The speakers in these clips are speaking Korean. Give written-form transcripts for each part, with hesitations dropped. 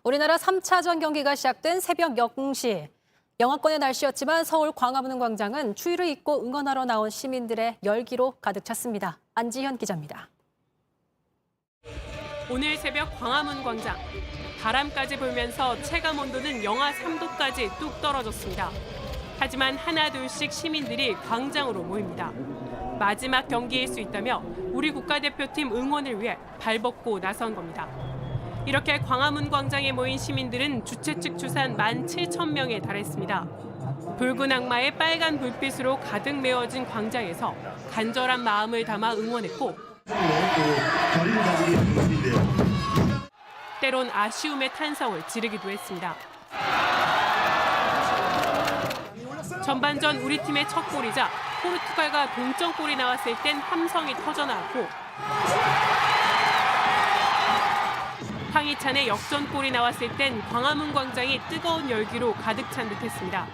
우리나라 3차전 경기가 시작된 새벽 0시. 영하권의 날씨였지만 서울 광화문 광장은 추위를 잊고 응원하러 나온 시민들의 열기로 가득 찼습니다. 안지현 기자입니다. 오늘 새벽 광화문 광장. 바람까지 불면서 체감 온도는 영하 3도까지 뚝 떨어졌습니다. 하지만 하나둘씩 시민들이 광장으로 모입니다. 마지막 경기일 수 있다며 우리 국가대표팀 응원을 위해 발벗고 나선 겁니다. 이렇게 광화문 광장에 모인 시민들은 주최 측 추산 17,000명에 달했습니다. 붉은 악마의 빨간 불빛으로 가득 메워진 광장에서 간절한 마음을 담아 응원했고 때론 아쉬움의 탄성을 지르기도 했습니다. 전반전 우리 팀의 첫 골이자 포르투갈과 동점골이 나왔을 땐 함성이 터져나왔고 황희찬의 역전골이 나왔을 땐 광화문 광장이 뜨거운 열기로 가득 찬 듯했습니다.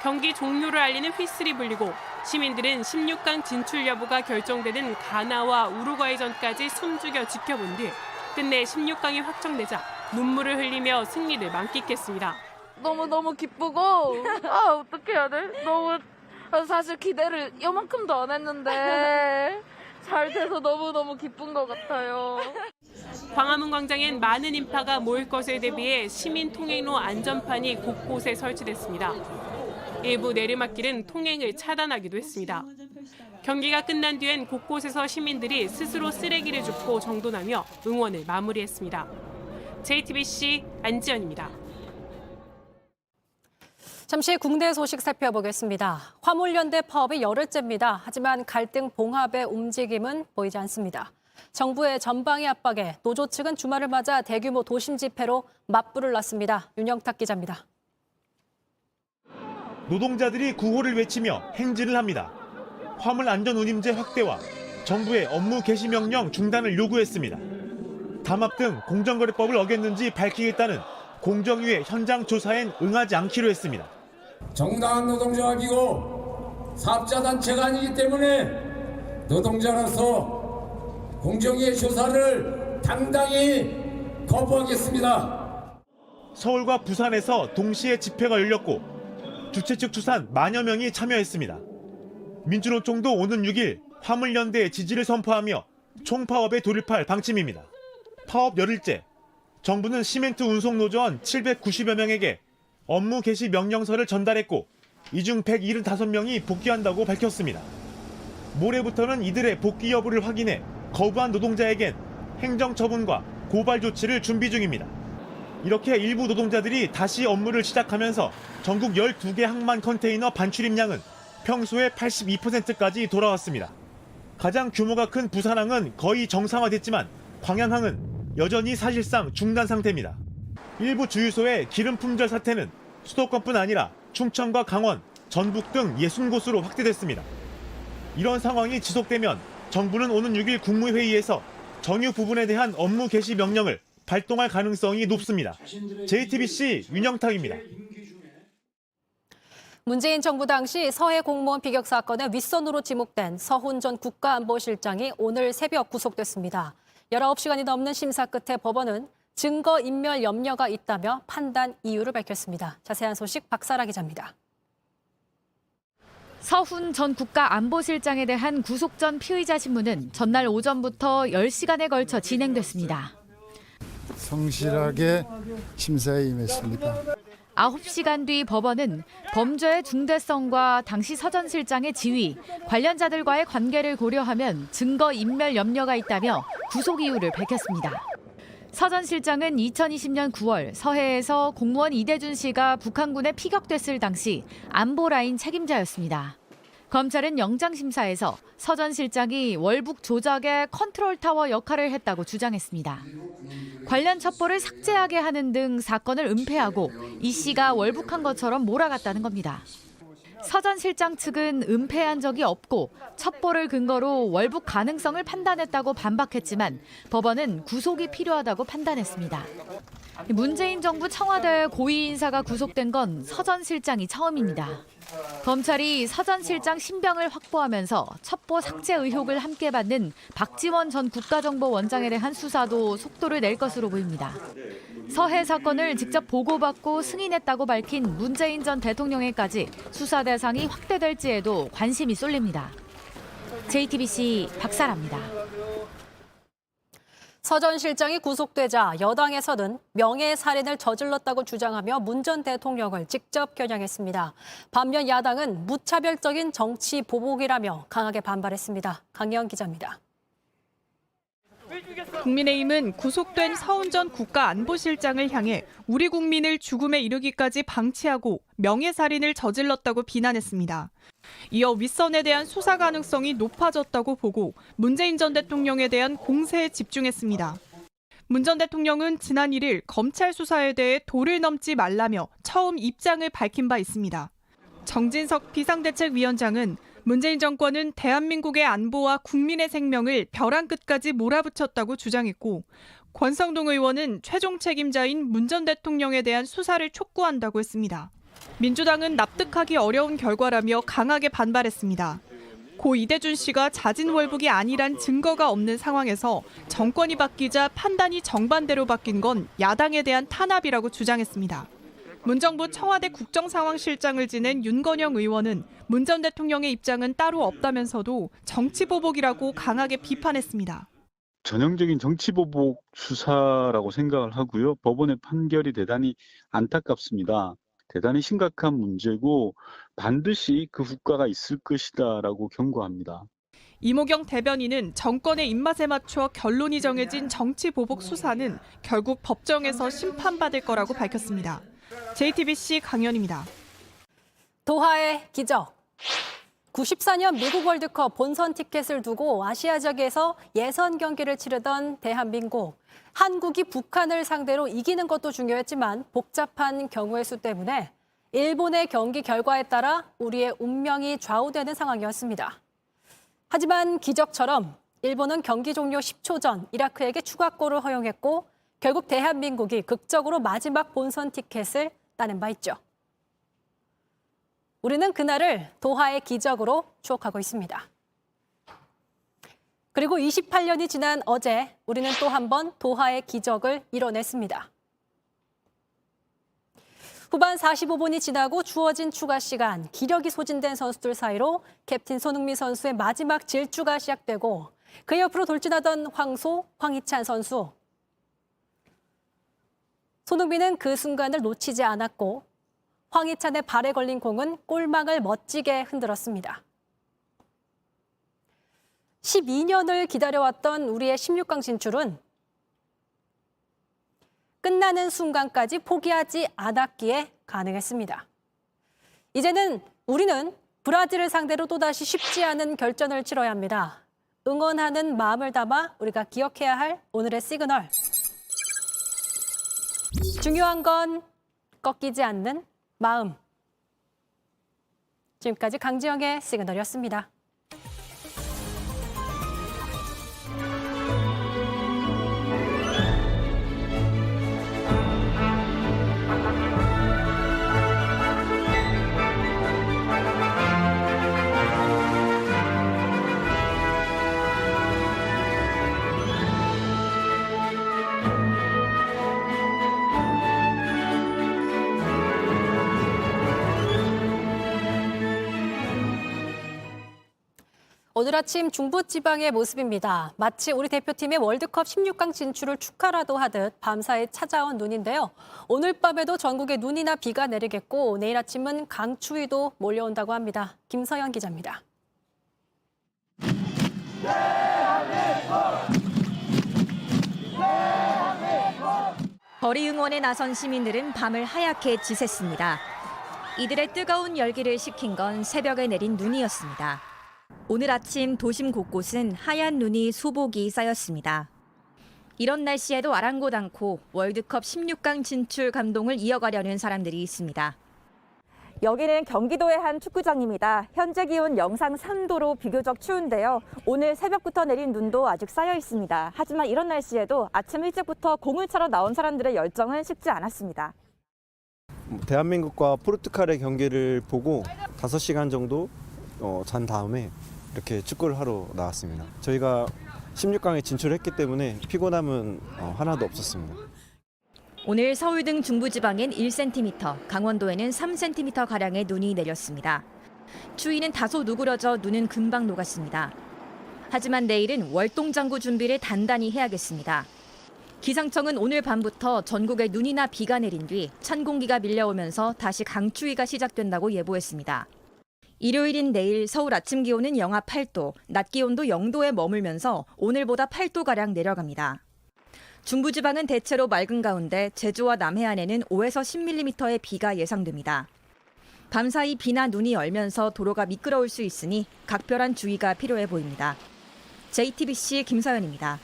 경기 종료를 알리는 휘슬이 불리고 시민들은 16강 진출 여부가 결정되는 가나와 우루과이전까지 숨죽여 지켜본 뒤 끝내 16강이 확정되자 눈물을 흘리며 승리를 만끽했습니다. 너무너무 기쁘고 어떻게 해야 돼? 너무 사실 기대를 이만큼도 안 했는데 잘 돼서 너무너무 기쁜 것 같아요. 광화문 광장엔 많은 인파가 모일 것에 대비해 시민 통행로 안전판이 곳곳에 설치됐습니다. 일부 내리막길은 통행을 차단하기도 했습니다. 경기가 끝난 뒤엔 곳곳에서 시민들이 스스로 쓰레기를 줍고 정돈하며 응원을 마무리했습니다. JTBC 안지연입니다. 잠시 국내 소식 살펴보겠습니다. 화물연대 파업이 열흘째입니다. 하지만 갈등 봉합의 움직임은 보이지 않습니다. 정부의 전방위 압박에 노조 측은 주말을 맞아 대규모 도심 집회로 맞불을 놨습니다. 윤영탁 기자입니다. 노동자들이 구호를 외치며 행진을 합니다. 화물 안전 운임제 확대와 정부의 업무 개시 명령 중단을 요구했습니다. 담합 등 공정거래법을 어겼는지 밝히겠다는 공정위의 현장 조사엔 응하지 않기로 했습니다. 정당한 노동조합이고 사업자단체가 아니기 때문에 노동자로서 공정위의 조사를 당당히 거부하겠습니다. 서울과 부산에서 동시에 집회가 열렸고 주최 측 추산 10,000여 명이 참여했습니다. 민주노총도 오는 6일 화물연대의 지지를 선포하며 총파업에 돌입할 방침입니다. 파업 열흘째, 정부는 시멘트 운송노조원 790여 명에게 업무 개시 명령서를 전달했고 이 중 175명이 복귀한다고 밝혔습니다. 모레부터는 이들의 복귀 여부를 확인해 거부한 노동자에겐 행정처분과 고발 조치를 준비 중입니다. 이렇게 일부 노동자들이 다시 업무를 시작하면서 전국 12개 항만 컨테이너 반출입량은 평소의 82%까지 돌아왔습니다. 가장 규모가 큰 부산항은 거의 정상화됐지만 광양항은 여전히 사실상 중단 상태입니다. 일부 주유소의 기름 품절 사태는 수도권뿐 아니라 충청과 강원, 전북 등 60곳으로 확대됐습니다. 이런 상황이 지속되면 정부는 오는 6일 국무회의에서 정유 부분에 대한 업무 개시 명령을 발동할 가능성이 높습니다. JTBC 윤영탁입니다. 문재인 정부 당시 서해 공무원 비격 사건의 윗선으로 지목된 서훈 전 국가안보실장이 오늘 새벽 구속됐습니다. 19시간이 넘는 심사 끝에 법원은 증거인멸 염려가 있다며 판단 이유를 밝혔습니다. 자세한 소식 박사라 기자입니다. 서훈 전 국가안보실장에 대한 구속 전 피의자 신문은 전날 오전부터 10시간에 걸쳐 진행됐습니다. 성실하게 심사에 임했습니다. 9시간 뒤 법원은 범죄의 중대성과 당시 서 전 실장의 지위, 관련자들과의 관계를 고려하면 증거인멸 염려가 있다며 구속 이유를 밝혔습니다. 서 전 실장은 2020년 9월 서해에서 공무원 이대준 씨가 북한군에 피격됐을 당시 안보라인 책임자였습니다. 검찰은 영장심사에서 서 전 실장이 월북 조작의 컨트롤타워 역할을 했다고 주장했습니다. 관련 첩보를 삭제하게 하는 등 사건을 은폐하고 이 씨가 월북한 것처럼 몰아갔다는 겁니다. 서 전 실장 측은 은폐한 적이 없고 첩보를 근거로 월북 가능성을 판단했다고 반박했지만 법원은 구속이 필요하다고 판단했습니다. 문재인 정부 청와대 고위 인사가 구속된 건 서 전 실장이 처음입니다. 검찰이 사전실장 신병을 확보하면서 첩보 삭제 의혹을 함께 받는 박지원 전 국가정보원장에 대한 수사도 속도를 낼 것으로 보입니다. 서해 사건을 직접 보고받고 승인했다고 밝힌 문재인 전 대통령에까지 수사 대상이 확대될지에도 관심이 쏠립니다. JTBC 박사라입니다. 서 전 실장이 구속되자 여당에서는 명예살인을 저질렀다고 주장하며 문 전 대통령을 직접 겨냥했습니다. 반면 야당은 무차별적인 정치 보복이라며 강하게 반발했습니다. 강혜영 기자입니다. 국민의힘은 구속된 서훈 전 국가안보실장을 향해 우리 국민을 죽음에 이르기까지 방치하고 명예살인을 저질렀다고 비난했습니다. 이어 윗선에 대한 수사 가능성이 높아졌다고 보고 문재인 전 대통령에 대한 공세에 집중했습니다. 문 전 대통령은 지난 1일 검찰 수사에 대해 도를 넘지 말라며 처음 입장을 밝힌 바 있습니다. 정진석 비상대책위원장은 문재인 정권은 대한민국의 안보와 국민의 생명을 벼랑 끝까지 몰아붙였다고 주장했고, 권성동 의원은 최종 책임자인 문 전 대통령에 대한 수사를 촉구한다고 했습니다. 민주당은 납득하기 어려운 결과라며 강하게 반발했습니다. 고 이대준 씨가 자진월북이 아니란 증거가 없는 상황에서 정권이 바뀌자 판단이 정반대로 바뀐 건 야당에 대한 탄압이라고 주장했습니다. 문정부 청와대 국정상황실장을 지낸 윤건영 의원은 문 전 대통령의 입장은 따로 없다면서도 정치보복이라고 강하게 비판했습니다. 전형적인 정치보복 수사라고 생각을 하고요. 법원의 판결이 대단히 안타깝습니다. 대단히 심각한 문제고 반드시 그 후과가 있을 것이다라고 경고합니다. 이모경 대변인은 정권의 입맛에 맞춰 결론이 정해진 정치보복 수사는 결국 법정에서 심판받을 거라고 밝혔습니다. JTBC 강연입니다. 도하의 기적. 94년 미국 월드컵 본선 티켓을 두고 아시아적에서 예선 경기를 치르던 대한민국. 한국이 북한을 상대로 이기는 것도 중요했지만 복잡한 경우의 수 때문에 일본의 경기 결과에 따라 우리의 운명이 좌우되는 상황이었습니다. 하지만 기적처럼 일본은 경기 종료 10초 전 이라크에게 추가골을 허용했고 결국 대한민국이 극적으로 마지막 본선 티켓을 따낸 바 있죠. 우리는 그날을 도하의 기적으로 추억하고 있습니다. 그리고 28년이 지난 어제 우리는 또 한 번 도하의 기적을 이뤄냈습니다. 후반 45분이 지나고 주어진 추가 시간, 기력이 소진된 선수들 사이로 캡틴 손흥민 선수의 마지막 질주가 시작되고 그 옆으로 돌진하던 황희찬 선수. 손흥민은 그 순간을 놓치지 않았고 황희찬의 발에 걸린 공은 골망을 멋지게 흔들었습니다. 12년을 기다려왔던 우리의 16강 진출은 끝나는 순간까지 포기하지 않았기에 가능했습니다. 이제는 우리는 브라질을 상대로 또다시 쉽지 않은 결전을 치러야 합니다. 응원하는 마음을 담아 우리가 기억해야 할 오늘의 시그널. 중요한 건 꺾이지 않는 마음. 지금까지 강지영의 시그널이었습니다. 오늘 아침 중부지방의 모습입니다. 마치 우리 대표팀의 월드컵 16강 진출을 축하라도 하듯 밤사이 찾아온 눈인데요. 오늘 밤에도 전국에 눈이나 비가 내리겠고 내일 아침은 강추위도 몰려온다고 합니다. 김서연 기자입니다. 거리 응원에 나선 시민들은 밤을 하얗게 지샜습니다. 이들의 뜨거운 열기를 식힌 건 새벽에 내린 눈이었습니다. 오늘 아침 도심 곳곳은 하얀 눈이 수복이 쌓였습니다. 이런 날씨에도 아랑곳 않고 월드컵 16강 진출 감동을 이어가려는 사람들이 있습니다. 여기는 경기도의 한 축구장입니다. 현재 기온 영상 3도로 비교적 추운데요. 오늘 새벽부터 내린 눈도 아직 쌓여 있습니다. 하지만 이런 날씨에도 아침 일찍부터 공을 차러 나온 사람들의 열정은 식지 않았습니다. 대한민국과 포르투갈의 경기를 보고 5시간 정도 잔 다음에 이렇게 축구를 하러 나왔습니다. 저희가 16강에 진출했기 때문에 피곤함은 하나도 없었습니다. 오늘 서울 등 중부지방엔 1cm, 강원도에는 3cm가량의 눈이 내렸습니다. 추위는 다소 누그러져 눈은 금방 녹았습니다. 하지만 내일은 월동장구 준비를 단단히 해야겠습니다. 기상청은 오늘 밤부터 전국에 눈이나 비가 내린 뒤 찬 공기가 밀려오면서 다시 강추위가 시작된다고 예보했습니다. 일요일인 내일 서울 아침 기온은 영하 8도, 낮 기온도 0도에 머물면서 오늘보다 8도가량 내려갑니다. 중부지방은 대체로 맑은 가운데 제주와 남해안에는 5에서 10mm의 비가 예상됩니다. 밤사이 비나 눈이 얼면서 도로가 미끄러울 수 있으니 각별한 주의가 필요해 보입니다. JTBC 김서연입니다.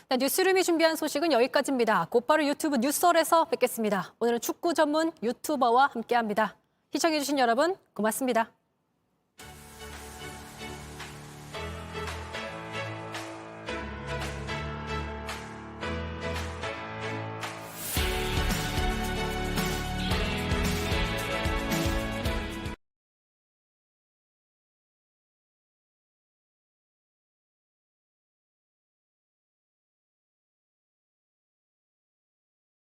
네, 뉴스룸이 준비한 소식은 여기까지입니다. 곧바로 유튜브 뉴스홀에서 뵙겠습니다. 오늘은 축구 전문 유튜버와 함께합니다. 시청해주신 여러분 고맙습니다.